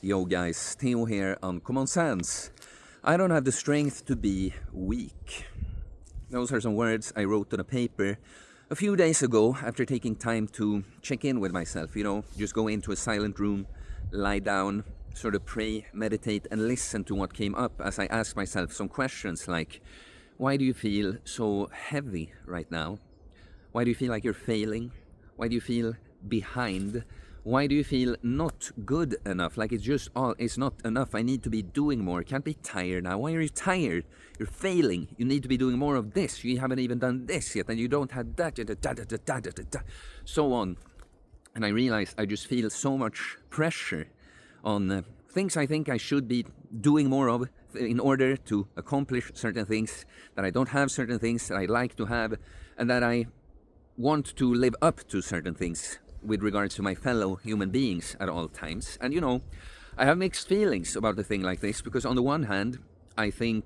Yo guys, Theo here on Common Sense. I don't have the strength to be weak. Those are some words I wrote on a paper a few days ago after taking time to check in with myself. Just go into a silent room, lie down, sort of pray, meditate, and listen to what came up as I asked myself some questions like, why do you feel so heavy right now? Why do you feel like you're failing? Why do you feel behind? Why do you feel not good enough? Like it's not enough. I need to be doing more. Can't be tired now. Why are you tired? You're failing. You need to be doing more of this. You haven't even done this yet, and you don't have that. So on. And I realized I just feel so much pressure on things I think I should be doing more of in order to accomplish certain things, that I don't have certain things that I like to have, and that I want to live up to certain things with regards to my fellow human beings at all times. And I have mixed feelings about a thing like this, because on the one hand, I think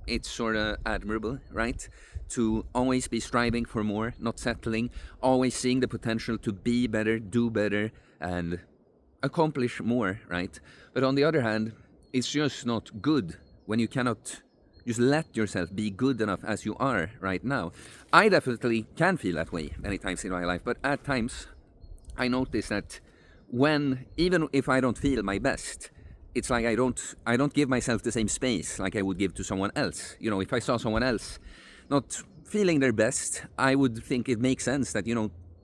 it's sort of admirable, right? To always be striving for more, not settling, always seeing the potential to be better, do better, and accomplish more, right? But on the other hand, it's just not good when you cannot just let yourself be good enough as you are right now. I definitely can feel that way many times in my life, but at times I notice that even if I don't feel my best, it's like I don't give myself the same space like I would give to someone else. If I saw someone else not feeling their best, I would think it makes sense that,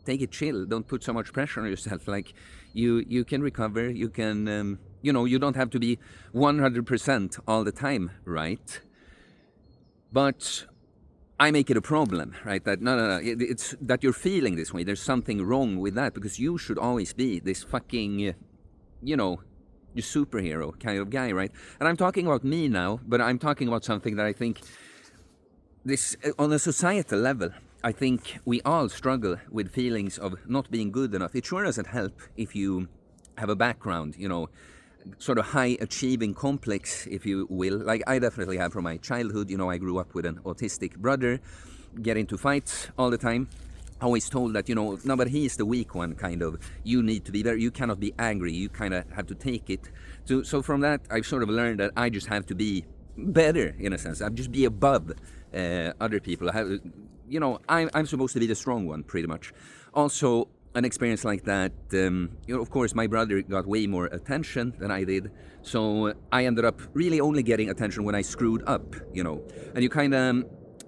take it chill, don't put so much pressure on yourself. Like you can recover, you can, you don't have to be 100% all the time, right? But I make it a problem, right? That no, it's that you're feeling this way. There's something wrong with that, because you should always be this fucking, your superhero kind of guy, right? And I'm talking about me now, but I'm talking about something that I think this, on a societal level, I think we all struggle with feelings of not being good enough. It sure doesn't help if you have a background, sort of high achieving complex, if you will, like I definitely have from my childhood. I grew up with an autistic brother, get into fights all the time, always told that, no, but he's the weak one, kind of. You need to be there, you cannot be angry, you kind of have to take it. So from that, I've sort of learned that I just have to be better, in a sense. I'll just be above other people. I'm supposed to be the strong one, pretty much. Also, an experience like that, of course, my brother got way more attention than I did, so I ended up really only getting attention when I screwed up, and you kind of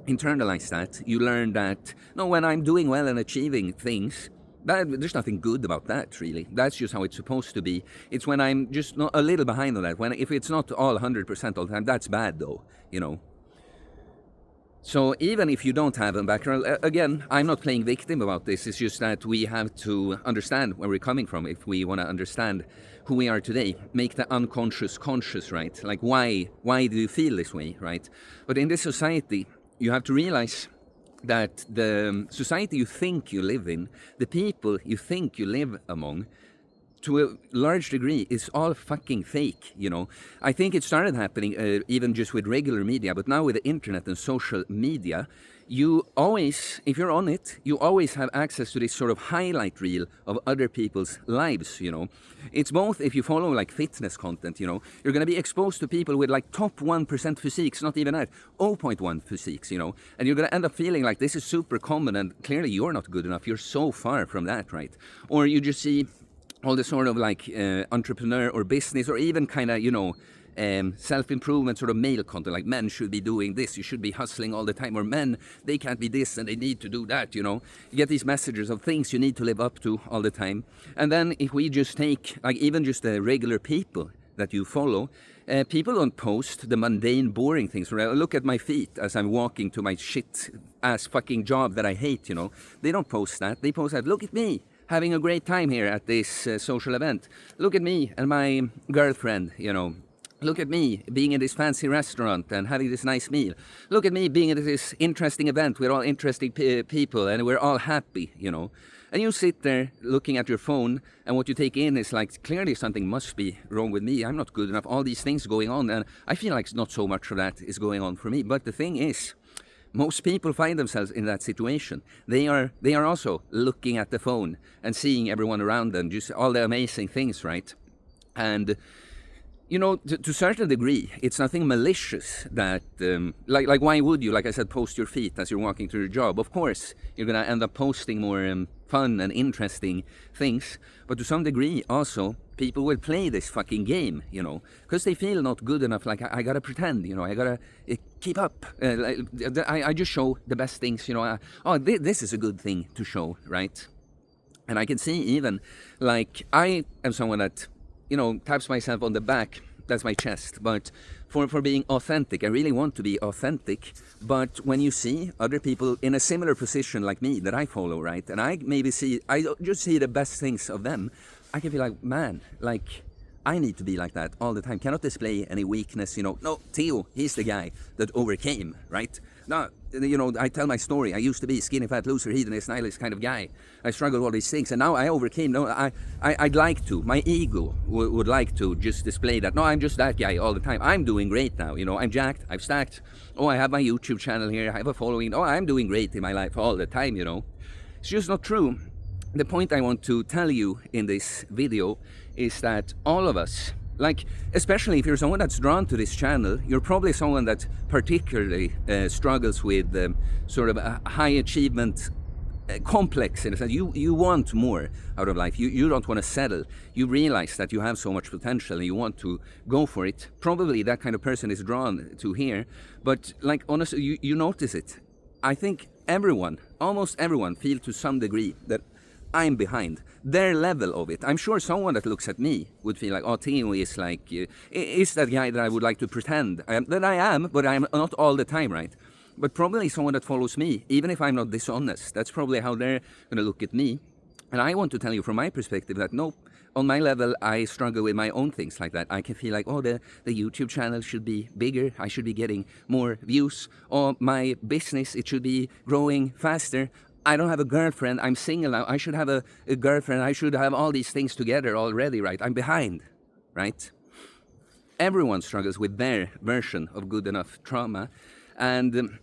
internalize that. You learn that, no, when I'm doing well and achieving things, there's nothing good about that, really. That's just how it's supposed to be. It's when I'm just not a little behind on that, if it's not all 100% all the time, that's bad, though, So even if you don't have a background, again, I'm not playing victim about this. It's just that we have to understand where we're coming from if we want to understand who we are today. Make the unconscious conscious, right? Like why do you feel this way, right? But in this society, you have to realize that the society you think you live in, the people you think you live among, to a large degree, is all fucking fake, I think it started happening even just with regular media, but now with the internet and social media, you always, if you're on it, you always have access to this sort of highlight reel of other people's lives, It's both, if you follow like fitness content, you're going to be exposed to people with like top 1% physiques, not even that, 0.1 physiques, and you're going to end up feeling like this is super common, and clearly you're not good enough. You're so far from that, right? Or you just see all the sort of like entrepreneur or business, or even kind of, self-improvement sort of male content, like men should be doing this, you should be hustling all the time, or men, they can't be this and they need to do that, You get these messages of things you need to live up to all the time. And then if we just take, like even just the regular people that you follow, people don't post the mundane, boring things. Look at my feet as I'm walking to my shit-ass fucking job that I hate, They don't post that. They post that, look at me, having a great time here at this social event. Look at me and my girlfriend, Look at me being in this fancy restaurant and having this nice meal. Look at me being at this interesting event with all interesting people, and we're all happy, And you sit there looking at your phone, and what you take in is like, clearly something must be wrong with me. I'm not good enough. All these things going on, and I feel like not so much of that is going on for me. But the thing is, most people find themselves in that situation. They are also looking at the phone and seeing everyone around them, just all the amazing things, right? And you know, to a certain degree, it's nothing malicious that, like why would you, like I said, post your feet as you're walking to your job? Of course, you're going to end up posting more fun and interesting things. But to some degree, also, people will play this fucking game, you know, because they feel not good enough. Like, I got to pretend, you know, I got to keep up. I just show the best things, you know. This is a good thing to show, right? And I can see even, like, I am someone that, you know, taps myself on the back, that's my chest, but for being authentic, I really want to be authentic. But when you see other people in a similar position like me that I follow, right, and I just see the best things of them, I can feel like, man, like, I need to be like that all the time. Cannot display any weakness, you know. No, Theo, he's the guy that overcame, right? No, you know, I tell my story. I used to be skinny, fat, loser, hedonist, nihilist kind of guy. I struggled with all these things, and now I overcame. No, I'd like to. My ego would like to just display that. No, I'm just that guy all the time. I'm doing great now, you know. I'm jacked. I've stacked. Oh, I have my YouTube channel here. I have a following. Oh, I'm doing great in my life all the time, you know. It's just not true. The point I want to tell you in this video is that all of us, like, especially if you're someone that's drawn to this channel, you're probably someone that particularly struggles with sort of a high achievement complex in a sense. You want more out of life. You don't want to settle. You realize that you have so much potential and you want to go for it. Probably that kind of person is drawn to here. But like, honestly, you notice it. I think everyone, almost everyone, feel to some degree that I'm behind their level of it. I'm sure someone that looks at me would feel like, oh, Theo is like, is that guy that I would like to pretend that I am, but I'm not all the time, right? But probably someone that follows me, even if I'm not dishonest, that's probably how they're going to look at me. And I want to tell you from my perspective that, no, on my level, I struggle with my own things like that. I can feel like, oh, the YouTube channel should be bigger. I should be getting more views. Or my business, it should be growing faster. I don't have a girlfriend, I'm single now, I should have a girlfriend, I should have all these things together already, right? I'm behind, right? Everyone struggles with their version of good enough trauma. And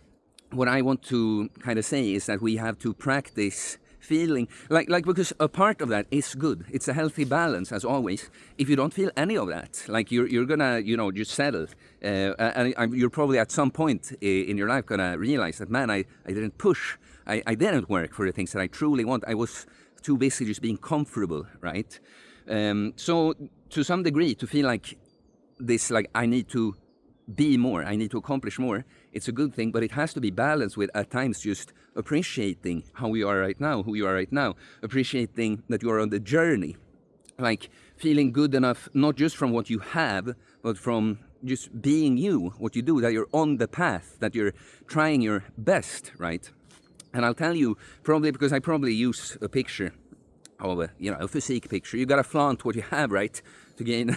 what I want to kind of say is that we have to practice feeling, like because a part of that is good. It's a healthy balance, as always. If you don't feel any of that, like you're gonna, you know, just settle. And you're probably at some point in your life gonna realize that, man, I didn't push. I didn't work for the things that I truly want. I was too busy just being comfortable, right? So to some degree, to feel like this, like I need to be more, I need to accomplish more, it's a good thing, but it has to be balanced with at times just appreciating how we are right now, who you are right now, appreciating that you are on the journey, like feeling good enough, not just from what you have, but from just being you, what you do, that you're on the path, that you're trying your best, right? And I'll tell you, probably because I probably use a picture of a physique picture. You gotta flaunt what you have, right, to gain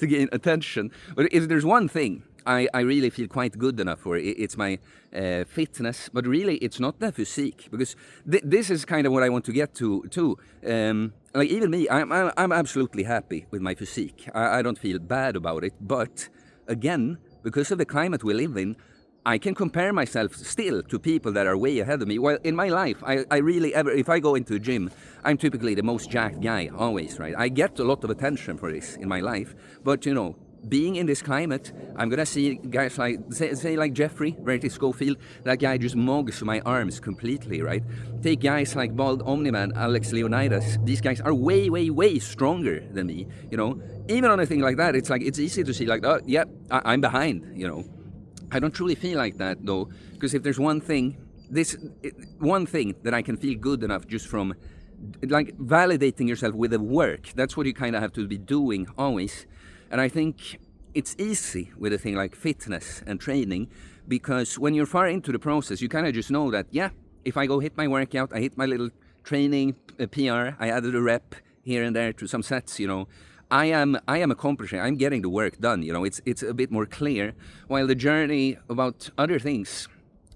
to gain attention. But if there's one thing I really feel quite good enough for, it's my fitness. But really, it's not the physique, because this is kind of what I want to get to too. Like even me, I'm absolutely happy with my physique. I don't feel bad about it. But again, because of the climate we live in, I can compare myself still to people that are way ahead of me. Well, in my life, I really if I go into a gym, I'm typically the most jacked guy, always, right? I get a lot of attention for this in my life. But, you know, being in this climate, I'm gonna see guys like, say like Jeffrey, Rarity Schofield, that guy just mugs my arms completely, right? Take guys like Bald Omni-Man, Alex Leonidas. These guys are way, way, way stronger than me, you know? Even on a thing like that, it's like, it's easy to see like, oh, yeah, I'm behind, you know? I don't truly feel like that though, because if there's one thing that I can feel good enough just from, like, validating yourself with the work, that's what you kind of have to be doing always. And I think it's easy with a thing like fitness and training, because when you're far into the process, you kind of just know that, yeah, if I go hit my workout, I hit my little training PR, I added a rep here and there to some sets, you know, I am accomplishing, I'm getting the work done, you know, it's a bit more clear. While the journey about other things,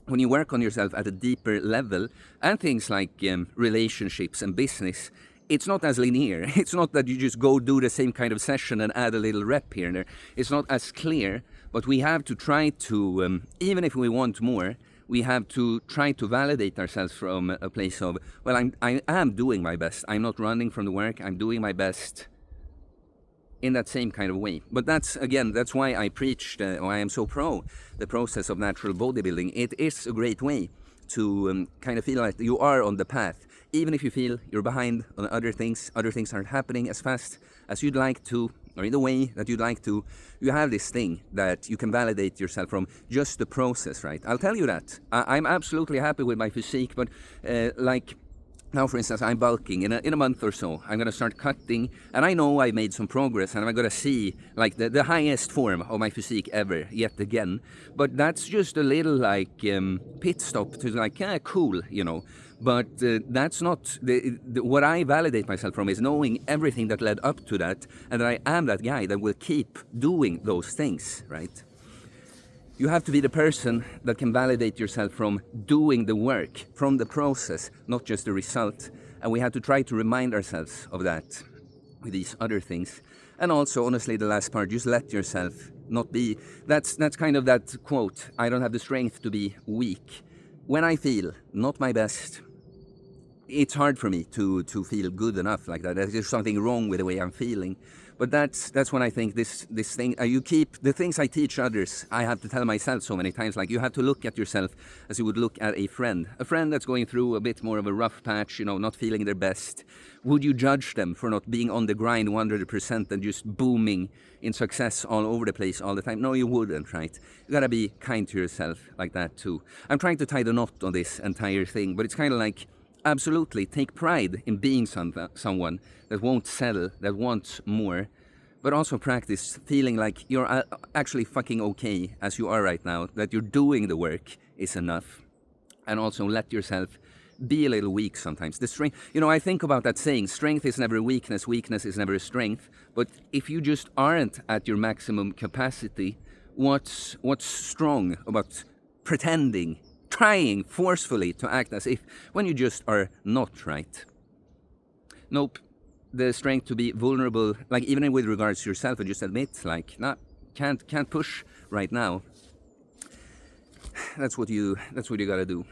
when you work on yourself at a deeper level, and things like relationships and business, it's not as linear. It's not that you just go do the same kind of session and add a little rep here and there. It's not as clear, but we have to try to, even if we want more, we have to try to validate ourselves from a place of, well, I am doing my best. I'm not running from the work, I'm doing my best. in that same kind of way. But that's why I preached, why I'm so pro the process of natural bodybuilding. It is a great way to kind of feel like you are on the path. Even if you feel you're behind on other things aren't happening as fast as you'd like to, or in the way that you'd like to, you have this thing that you can validate yourself from, just the process, right? I'll tell you that. I'm absolutely happy with my physique, but like now, for instance, I'm bulking. In a month or so, I'm going to start cutting, and I know I made some progress, and I'm going to see like the highest form of my physique ever, yet again. But that's just a little like pit stop to like, yeah, cool, you know. But that's not what I validate myself from is knowing everything that led up to that, and that I am that guy that will keep doing those things, right? You have to be the person that can validate yourself from doing the work, from the process, not just the result. And we have to try to remind ourselves of that with these other things. And also, honestly, the last part, just let yourself not be... That's kind of that quote, I don't have the strength to be weak. When I feel not my best, it's hard for me to feel good enough like that. There's something wrong with the way I'm feeling. But that's when I think this thing, you keep, the things I teach others, I have to tell myself so many times, like you have to look at yourself as you would look at a friend that's going through a bit more of a rough patch, you know, not feeling their best. Would you judge them for not being on the grind 100% and just booming in success all over the place all the time? No, you wouldn't, right? You gotta be kind to yourself like that too. I'm trying to tie the knot on this entire thing, but it's kind of like, absolutely, take pride in being someone that won't settle, that wants more, but also practice feeling like you're actually fucking okay as you are right now, that you're doing the work is enough. And also let yourself be a little weak sometimes. The strength, you know, I think about that saying, strength is never weakness is never a strength. But if you just aren't at your maximum capacity, what's strong about pretending, trying forcefully to act as if, when you just are not, right? Nope. The strength to be vulnerable, like even with regards to yourself, and just admit, like, nah, can't push right now. That's what you gotta do.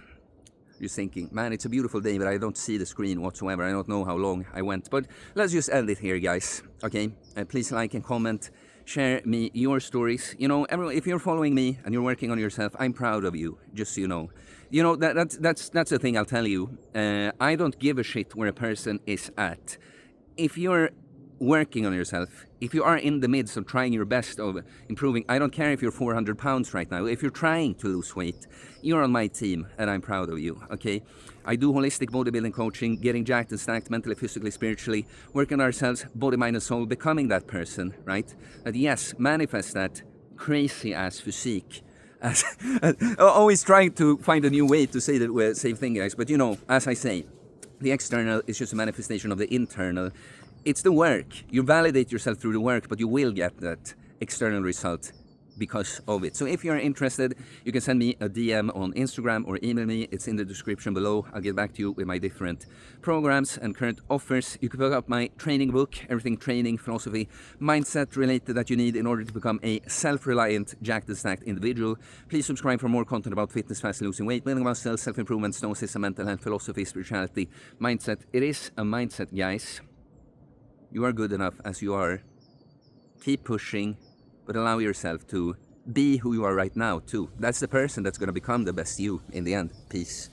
You're thinking, man, it's a beautiful day, but I don't see the screen whatsoever. I don't know how long I went, but let's just end it here, guys. Okay, please like and comment. Share me your stories. You know, everyone, if you're following me and you're working on yourself, I'm proud of you, just so you know. You know, that's the thing I'll tell you. I don't give a shit where a person is at. If you're working on yourself, if you are in the midst of trying your best of improving, I don't care if you're 400 pounds right now, if you're trying to lose weight, you're on my team and I'm proud of you, okay? I do holistic bodybuilding coaching, getting jacked and stacked mentally, physically, spiritually, working on ourselves, body, mind and soul, becoming that person, right? That yes, manifest that crazy ass physique. Always trying to find a new way to say the same thing, guys, but you know, as I say, the external is just a manifestation of the internal. It's the work. You validate yourself through the work, but you will get that external result because of it. So if you're interested, you can send me a DM on Instagram or email me. It's in the description below. I'll get back to you with my different programs and current offers. You can pick up my training book, everything training, philosophy, mindset related that you need in order to become a self-reliant, jacked and stacked individual. Please subscribe for more content about fitness, fast losing weight, building muscle, self-improvement, stoicism, mental health, philosophy, spirituality, mindset. It is a mindset, guys. You are good enough as you are. Keep pushing, but allow yourself to be who you are right now too. That's the person that's going to become the best you in the end. Peace.